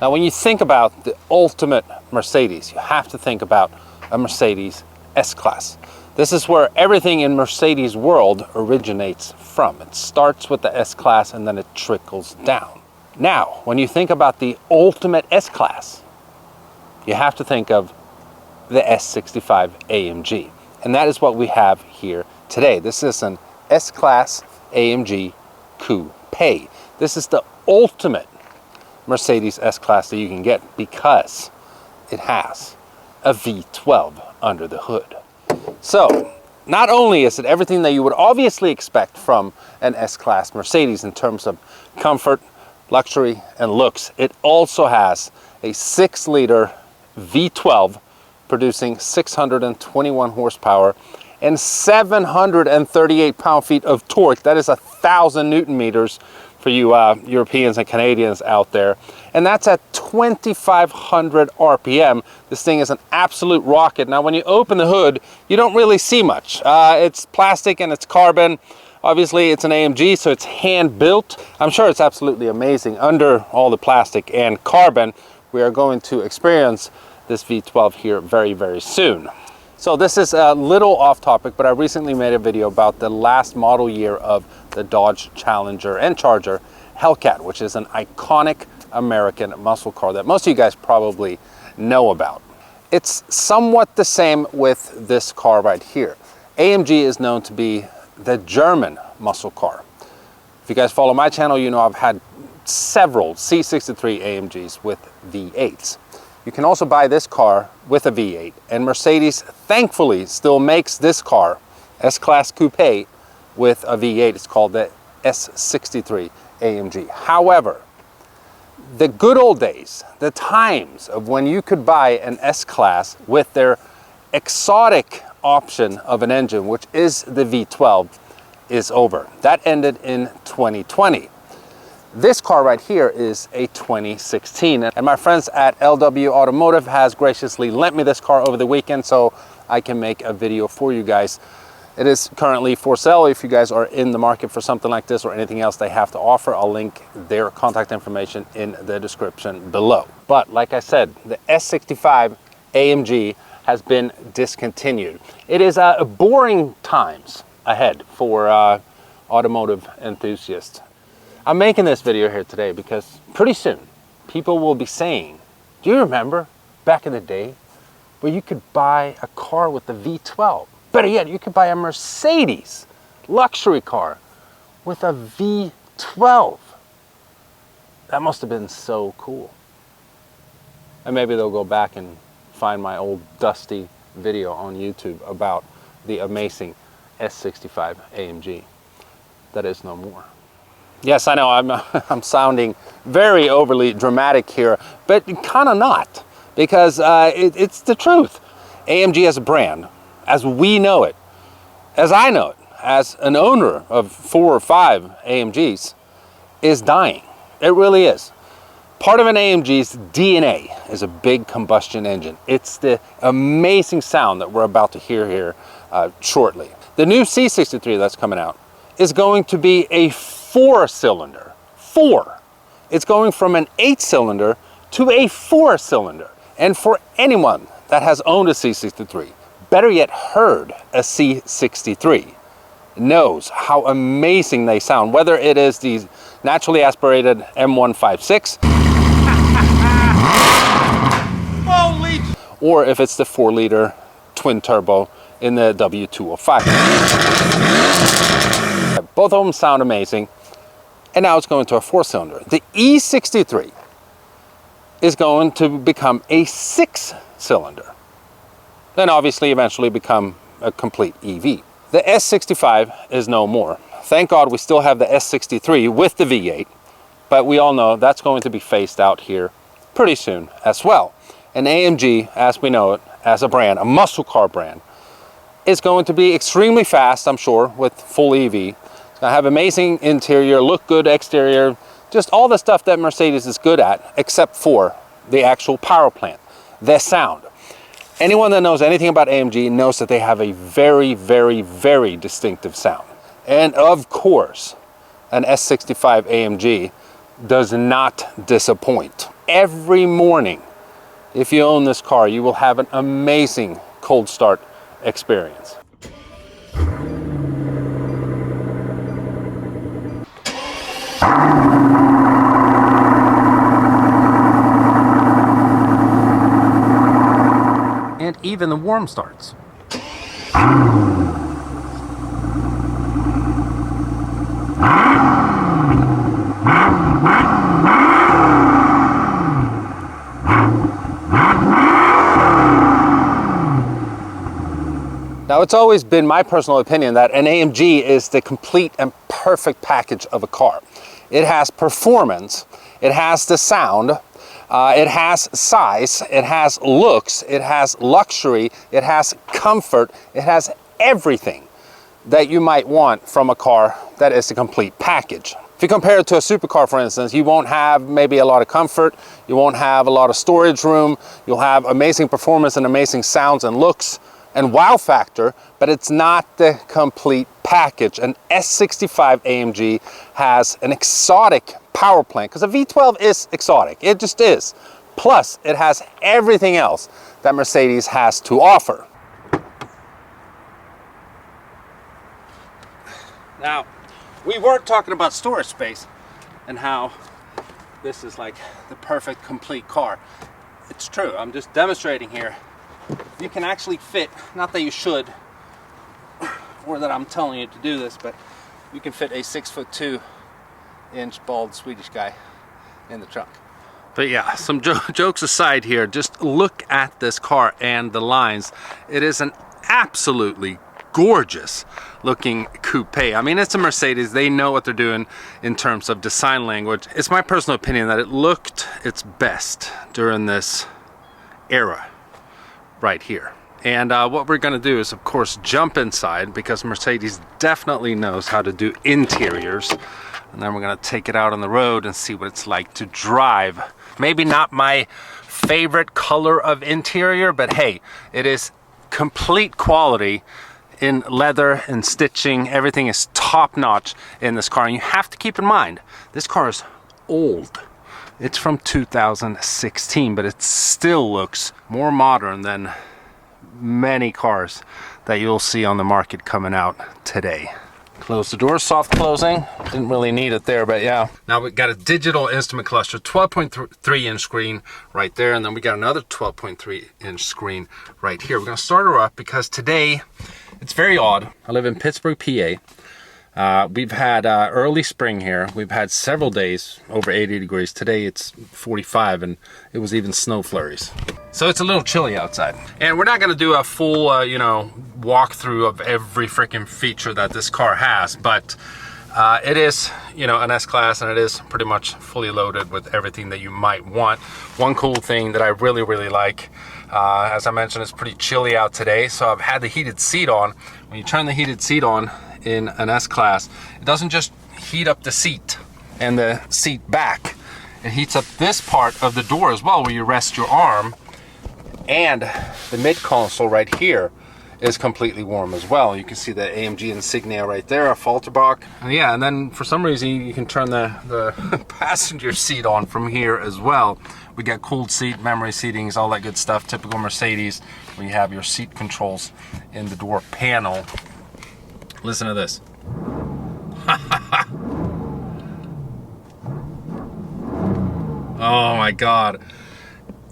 Now, when you think about the ultimate Mercedes, you have to think about a Mercedes S-Class. This is where everything in Mercedes world originates from. It starts with the S-Class and then it trickles down. Now, when you think about the ultimate S-Class, you have to think of the S65 AMG. And that is what we have here today. This is an S-Class AMG Coupe. This is the ultimate Mercedes S-Class that you can get because it has a V12 under the hood. So, not only is it everything that you would obviously expect from an S-Class Mercedes in terms of comfort, luxury, and looks, it also has a 6-liter V12 producing 621 horsepower and 738 pound-feet of torque. That is 1,000 Newton meters for you Europeans and Canadians out there. And that's at 2,500 RPM. This thing is an absolute rocket. Now, when you open the hood, you don't really see much. It's plastic and it's carbon. Obviously, it's an AMG, so it's hand-built. I'm sure it's absolutely amazing. Under all the plastic and carbon, we are going to experience this V12 here very, very soon. So this is a little off topic, but I recently made a video about the last model year of the Dodge Challenger and Charger Hellcat, which is an iconic American muscle car that most of you guys probably know about. It's somewhat the same with this car right here. AMG is known to be the German muscle car. If you guys follow my channel, you know I've had several C63 AMGs with V8s. You can also buy this car with a V8, and Mercedes thankfully still makes this car, S-Class Coupe, with a V8. It's called the S63 AMG. However, the good old days, the times of when you could buy an S-Class with their exotic option of an engine, which is the V12, is over. That ended in 2020. This car right here is a 2016, and my friends at LW Automotive has graciously lent me this car over the weekend so I can make a video for you guys. It is currently for sale. If you guys are in the market for something like this or anything else they have to offer, I'll link their contact information in the description below. But like I said, the S65 AMG has been discontinued. It is boring times ahead for automotive enthusiasts. I'm making this video here today because pretty soon people will be saying, do you remember back in the day where you could buy a car with the V12? Better yet, you could buy a Mercedes luxury car with a V12. That must have been so cool. And maybe they'll go back and find my old dusty video on YouTube about the amazing S65 AMG that is no more. Yes, I know I'm sounding very overly dramatic here, but kind of not, because it's the truth. AMG as a brand, as we know it, as I know it, as an owner of 4 or 5 AMGs, is dying. It really is. Part of an AMG's DNA is a big combustion engine. It's the amazing sound that we're about to hear here shortly. The new C63 that's coming out is going to be a 4-cylinder. 4. It's going from an 8-cylinder to a 4-cylinder. And for anyone that has owned a C63, better yet heard a C63, knows how amazing they sound, whether it is the naturally aspirated M156 or if it's the 4-liter twin turbo in the W205. Both of them sound amazing. And now it's going to a 4-cylinder. The E63 is going to become a 6-cylinder. Then obviously eventually become a complete EV. The S65 is no more. Thank God we still have the S63 with the V8, but we all know that's going to be phased out here pretty soon as well. And AMG, as we know it, as a brand, a muscle car brand, is going to be extremely fast, I'm sure, with full EV. It's going to have amazing interior, look good exterior, just all the stuff that Mercedes is good at, except for the actual power plant, the sound. Anyone that knows anything about AMG knows that they have a very, very, very distinctive sound. And of course, an S65 AMG does not disappoint. every morning, if you own this car, you will have an amazing cold start experience. And even the warm starts. Now, it's always been my personal opinion that an AMG is the complete and perfect package of a car. It has performance, it has the sound, it has size, it has looks, it has luxury, it has comfort, it has everything that you might want from a car that is a complete package. If you compare it to a supercar, for instance, you won't have maybe a lot of comfort, you won't have a lot of storage room, you'll have amazing performance and amazing sounds and looks and wow factor, but it's not the complete package. An S65 AMG has an exotic power plant, because a V12 is exotic, it just is. Plus, it has everything else that Mercedes has to offer. Now, we were talking about storage space and how this is like the perfect complete car. It's true, I'm just demonstrating here. You can actually fit, not that you should, or that I'm telling you to do this, but you can fit a 6'2" bald Swedish guy in the trunk. But yeah, some jokes aside here, just look at this car and the lines. It is an absolutely gorgeous looking coupe. I mean, it's a Mercedes. They know what they're doing in terms of design language. It's my personal opinion that it looked its best during this era right here. And what we're going to do is, of course, jump inside, because Mercedes definitely knows how to do interiors. And then we're going to take it out on the road and see what it's like to drive. Maybe not my favorite color of interior, but hey, it is complete quality in leather and stitching. Everything is top notch in this car. And you have to keep in mind, this car is old. It's from 2016, but it still looks more modern than many cars that you'll see on the market coming out today. Close the door, soft closing. Didn't really need it there, but yeah. Now we got a digital instrument cluster, 12.3 inch screen right there, and then we got another 12.3 inch screen right here. We're gonna start her up because today it's very odd. I live in Pittsburgh, PA. We've had early spring here. We've had several days over 80 degrees. Today it's 45, and it was even snow flurries. So it's a little chilly outside. And we're not gonna do a full, walkthrough of every freaking feature that this car has, but it is, an S-Class, and it is pretty much fully loaded with everything that you might want. One cool thing that I really, really like, as I mentioned, it's pretty chilly out today, so I've had the heated seat on. When you turn the heated seat on in an S-Class, it doesn't just heat up the seat and the seat back. It heats up this part of the door as well, where you rest your arm, and the mid console right here is completely warm as well. You can see the AMG insignia right there, a Falterbach. And then for some reason you can turn the passenger seat on from here as well. We got cooled seat, memory seatings, all that good stuff. Typical Mercedes, where you have your seat controls in the door panel. Listen to this. Oh my God.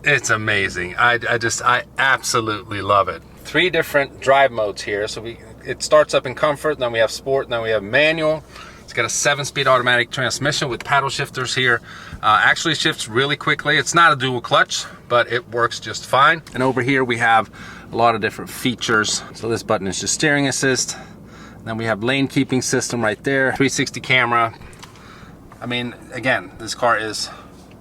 It's amazing. I absolutely love it. 3 different drive modes here. So it starts up in comfort, then we have sport, then we have manual. It's got a 7-speed automatic transmission with paddle shifters here. Actually shifts really quickly. It's not a dual clutch, but it works just fine. And over here we have a lot of different features. So this button is just steering assist. Then we have lane keeping system right there, 360 camera. I mean, again, this car is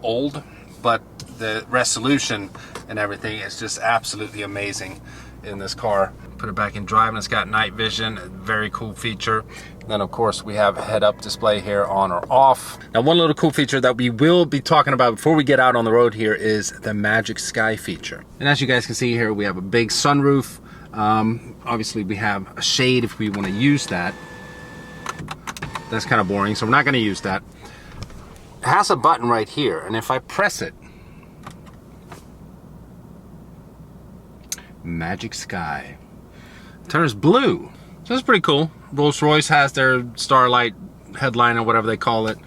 old, but the resolution and everything is just absolutely amazing in this car. Put it back in drive, and it's got night vision, a very cool feature. Then of course we have head-up display here, on or off. Now, one little cool feature that we will be talking about before we get out on the road here is the Magic Sky feature. And as you guys can see here, we have a big sunroof. Obviously we have a shade if we want to use that. That's kind of boring, so we're not going to use that. It has a button right here, and if I press it, Magic Sky. Turns blue. So that's pretty cool. Rolls-Royce has their Starlight headline or whatever they call it.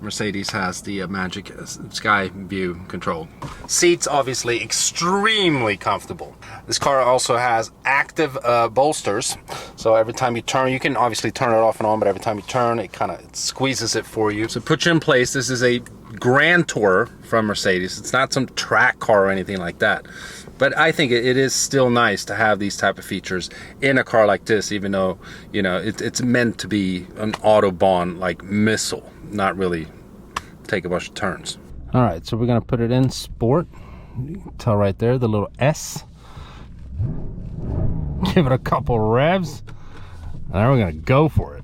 Mercedes has the Magic Sky View control. Seats obviously extremely comfortable. This car also has active bolsters, so every time you turn, you can obviously turn it off and on, but every time you turn, it kind of squeezes it for you. So put you in place. This is a Grand Tourer from Mercedes. It's not some track car or anything like that, but I think it is still nice to have these type of features in a car like this, even though, you know, it's meant to be an Autobahn like missile, not really take a bunch of turns. All right, so we're gonna put it in sport. You can tell right there, the little S. Give it a couple revs, and then we're gonna go for it.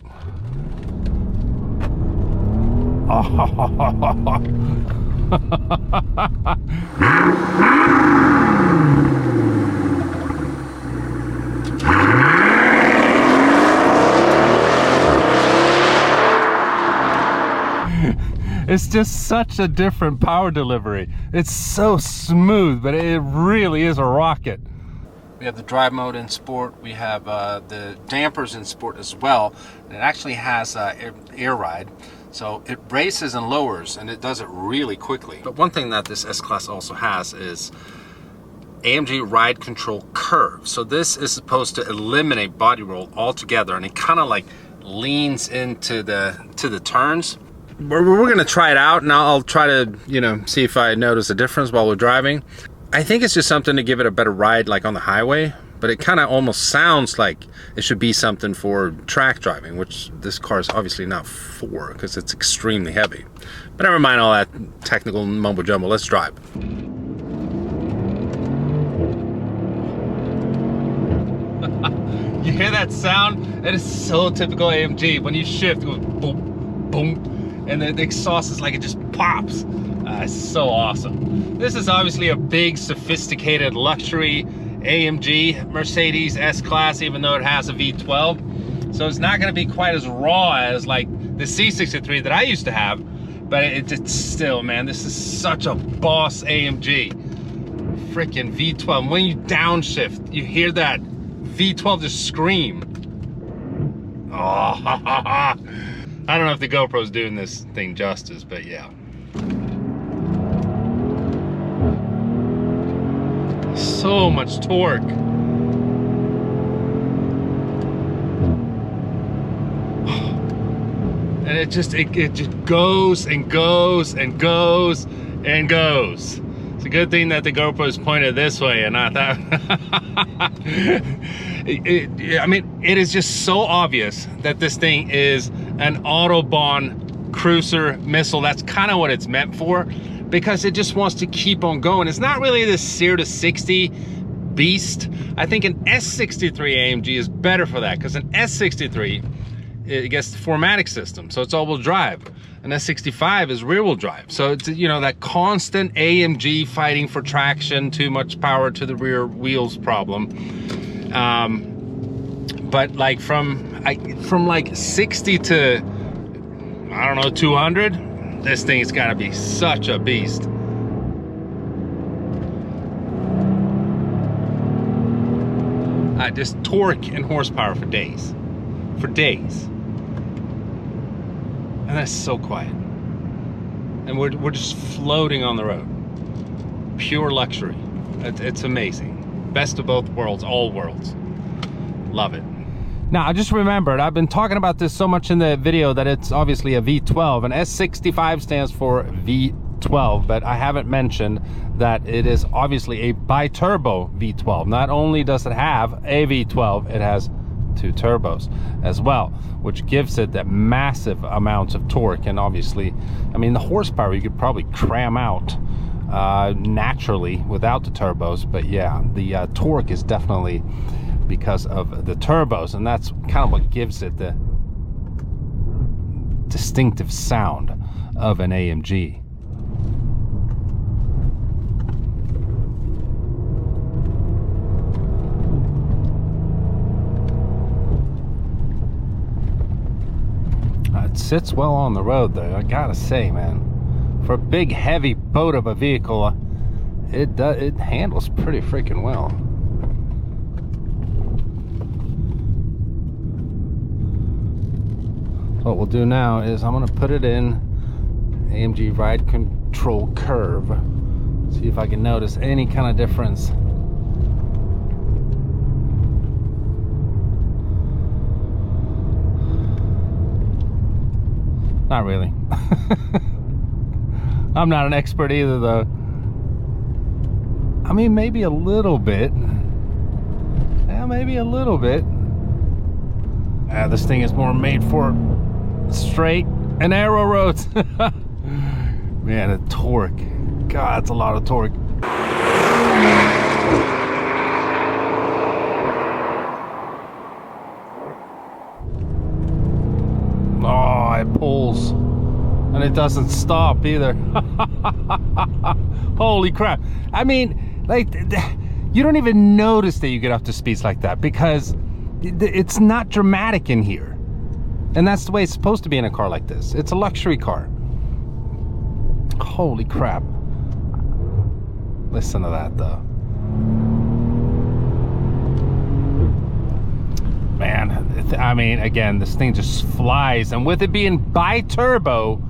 It's just such a different power delivery. It's so smooth, but it really is a rocket. We have the drive mode in sport. We have the dampers in sport as well. It actually has air ride. So it races and lowers, and it does it really quickly. But one thing that this S-Class also has is AMG Ride Control Curve. So this is supposed to eliminate body roll altogether, and it kind of like leans into the turns. We're gonna try it out, and I'll try to, you know, see if I notice a difference while we're driving. I think it's just something to give it a better ride, like on the highway, but it kind of almost sounds like it should be something for track driving, which this car is obviously not for, because it's extremely heavy. But never mind all that technical mumbo jumbo. Let's drive. You hear that sound? It is so typical AMG. When you shift, it goes boom, boom. And the exhaust is like it just pops. It's so awesome. This is obviously a big, sophisticated luxury AMG Mercedes S-Class, even though it has a V12. So it's not going to be quite as raw as like the C63 that I used to have, but it's still, man, this is such a boss AMG. Freaking V12. When you downshift, you hear that V12 just scream. Oh, I don't know if the GoPro's doing this thing justice, but yeah. So much torque. And it just goes and goes and goes and goes. It's a good thing that the GoPro's pointed this way and not that. I mean, it is just so obvious that this thing is an Autobahn cruiser missile. That's kind of what it's meant for, because it just wants to keep on going. It's not really this 0 to 60 beast. I think an S63 AMG is better for that, because an S63, it gets the 4MATIC system, so it's all-wheel drive. An S65 is rear-wheel drive. So it's, you know, that constant AMG fighting for traction, too much power to the rear wheels problem. But like from like 60 to, I don't know, 200, this thing's got to be such a beast. Just torque and horsepower for days. For days. And that's so quiet. And we're just floating on the road. Pure luxury. It's amazing. Best of both worlds, all worlds. Love it. Now, I just remembered, I've been talking about this so much in the video that it's obviously a V12, and S65 stands for V12, but I haven't mentioned that it is obviously a bi-turbo V12. Not only does it have a V12, it has 2 turbos as well, which gives it that massive amounts of torque. And obviously, I mean, the horsepower you could probably cram out naturally without the turbos, but yeah, the torque is definitely because of the turbos, and that's kind of what gives it the distinctive sound of an AMG. It sits well on the road though, I gotta say, man. For a big heavy boat of a vehicle, it handles pretty freaking well. What we'll do now is I'm gonna put it in AMG ride control curve. See if I can notice any kind of difference. Not really. I'm not an expert either though. I mean, maybe a little bit. Yeah, maybe a little bit. This thing is more made for straight and narrow roads. Man, the torque. God, that's a lot of torque. Oh, it pulls. And it doesn't stop either. Holy crap. I mean, like, you don't even notice that you get up to speeds like that because it's not dramatic in here. And that's the way it's supposed to be in a car like this. It's a luxury car. Holy crap. Listen to that though. Man, I mean, again, this thing just flies. And with it being bi-turbo,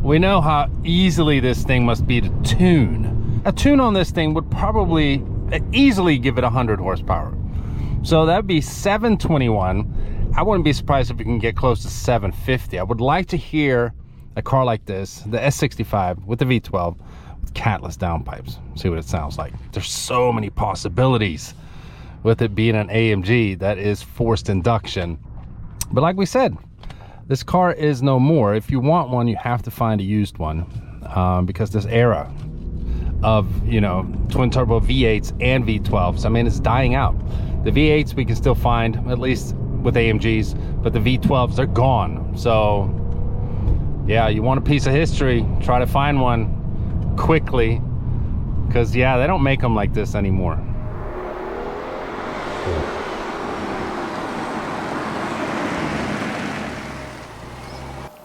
we know how easily this thing must be to tune. A tune on this thing would probably easily give it 100 horsepower. So that'd be 721. I wouldn't be surprised if we can get close to 750. I would like to hear a car like this, the S65 with the V12 with catless downpipes. See what it sounds like. There's so many possibilities with it being an AMG that is forced induction. But like we said, this car is no more. If you want one, you have to find a used one because this era of, you know, twin turbo V8s and V12s, I mean, it's dying out. The V8s we can still find, at least with AMGs, but the V12s, they're gone. So yeah, you want a piece of history, try to find one quickly, because yeah, they don't make them like this anymore.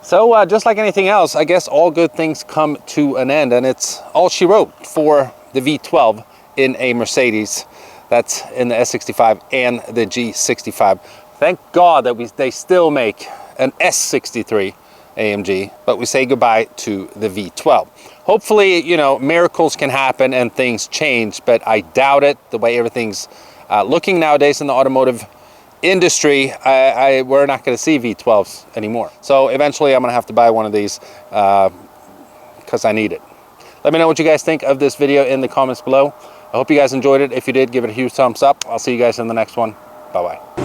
So just like anything else, I guess all good things come to an end, and it's all she wrote for the V12 in a Mercedes. That's in the S65 and the G65. Thank God that they still make an S63 AMG, but we say goodbye to the V12. Hopefully, you know, miracles can happen and things change, but I doubt it. The way everything's looking nowadays in the automotive industry, we're not going to see V12s anymore. So eventually I'm going to have to buy one of these because I need it. Let me know what you guys think of this video in the comments below. I hope you guys enjoyed it. If you did, give it a huge thumbs up. I'll see you guys in the next one. Bye-bye.